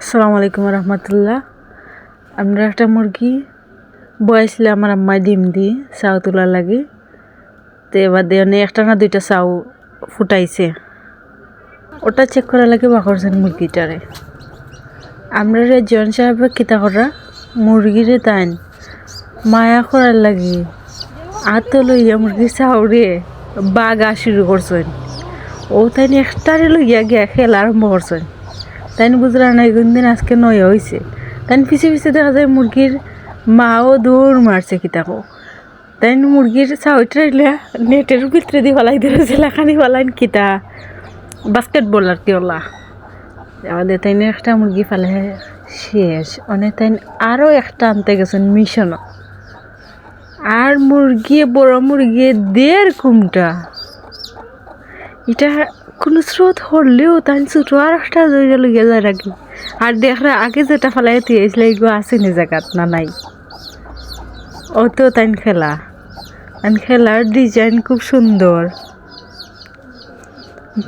আসসালামু আলাইকুম রহমতুল্লাহ। আমরা একটা মুরগি বয়াইছিলে আমার আম্মায় ডিম দিয়ে চাউ তোলার লাগে। তো এবার দিয়ে একটা না দুইটা চাউ ফুটাইছে, ওটা চেক করার লাগে বাকরছেন মুরগিটারে। আমরা রে জন সাহেব কিতা করা মুরগিরে তাইন মায়া করার লাগে আত লইয়া মুরগির চাউরে বাগা শুরু করছেন। ও তাই একটারে লইয়া গিয়া খেলা আরম্ভ করছেন। তাই বুঝলা না দিন আজকে নয় হয়েছে। তাই পিছিয়ে পিছিয়ে দেখা যায় মুরগির মাও দৌড় মারছে কিতাকো। তাই মুরগির চাউটা নেটের ভিতরে দিয়ে ফেলাই দিয়েছে লেখানি ফেলাইন কিতা বাস্কেটবল আর কি ওলা। আমাদের তাই একটা মুরগি ফেলে শেষ অনেক তাই আরও একটা আনতে গেছেন মিশনও। আর মুরগি বড় মুরগি দেড় কুমটা এটা কোনো স্রোত হরলেও তাই ছোটো আর একটা জয়টা লইয়া যায় রাখি। আর দেখরা আগে যেটা ফেলাই দিয়েছিল এগুলো আসেনি জায়গাত না নাই। ও তো তাই খেলা খেলার ডিজাইন খুব সুন্দর।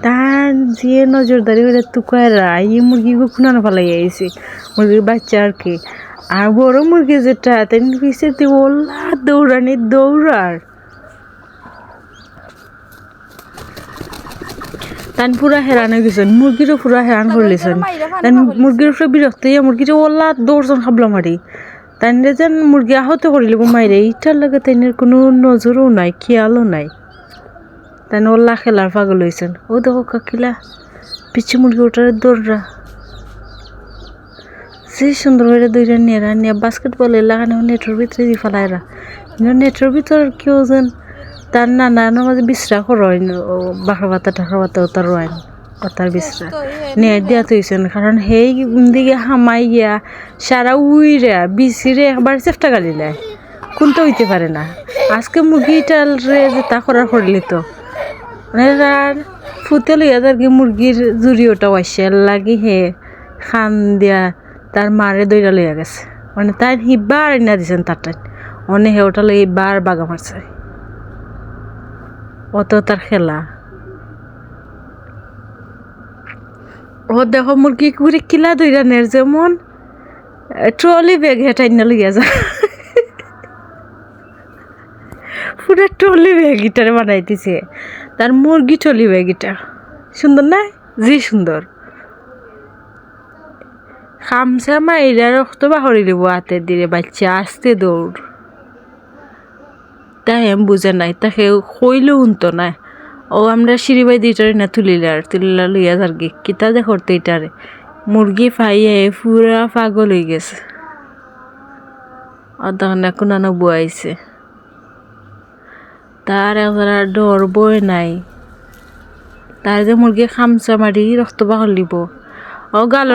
তার যে নজরদারি করে তুকায়রা এই মুরগিগুলো খুনানো ফেলাই আইছে মুরগির বাচ্চা আর কি। আর বড় মুরগি যেটা তাই পিছিয়ে ওলা দৌড়ানি দৌড়ার তান পুরা হেরান হয়ে গেছেন, মুরগিরও পুরা হেরান করলেছেন। তান মুরগির উপরে বিরক্ত হইয়া মুরগিটা ওলা দৌড়ছেন খাবলা মারি। তাই যেন মুরগি আহত করিল মাইরে ইটার লাগে তাইনের কোনো নজরও নাই খেয়ালও নাই। তাই ওল্লা খেলার পাগল হয়েছেন। ও দেখো কাকিলা পিছু মুরগি ওটারে দৌড়রা যে সুন্দর করে দৌড়া নিয়ে বাস্কেটবল লাগানো নেটের ভিতরে দিয়ে ফেলাইরা। নেটের ভিতর কেউ যেন তার নানার মাঝে বিশ্রা করেন বাঁকা পাতা টাকা পাতা ওতার রয়েন ওতার বিশ্রা নিয়ে দিয়া তৈছেন। কারণ সেই দিকে হামাই গিয়া সারা উইরা বিচিরে একবার চেষ্টা গালিলে কোনটা হইতে পারে না। আজকে মুরগিটার যে তা করার করলি তো আর ফুতে লইয়া তার কি মুরগির জুড়িওটাও আসে লাগি হে খান দিয়া তার মারে দইরা লইয়া গেছে। মানে তাই হিবার এনে দিছেন তারটাই অনে হে ওটা লই বার বাগা মারছে। অত তার খেলা। ও দেখো মুরগি করে কিলা দইরানের যেমন ট্রলি ব্যাগ হেঁটাই না লইয়া যা পুরো ট্রলি ব্যাগ গিটারে বানাই দিছে। তার মুরগি ট্রলি ব্যাগ এটা সুন্দর না জি সুন্দর। খামসা মাইরা রক্ত বাহরি দিব হাতে দিলে বাচ্চা আসতে দৌড়। তাই আমি বুঝে নাই তাকে কইলেও উনতো না। ও আমরা সিঁড়ি বাই দিটারে না তুলিলা লইয়া যার গে কিতা দে করতে এটারে মুরগি ফাইয়ে পুরা পাগল হয়ে গেছে। আর তখন এখন আনো বুয়াইছে তার একবার ডর বই নাই। তার যে মুরগি খামচা মারি রক্ত বাহর লিব ও গাল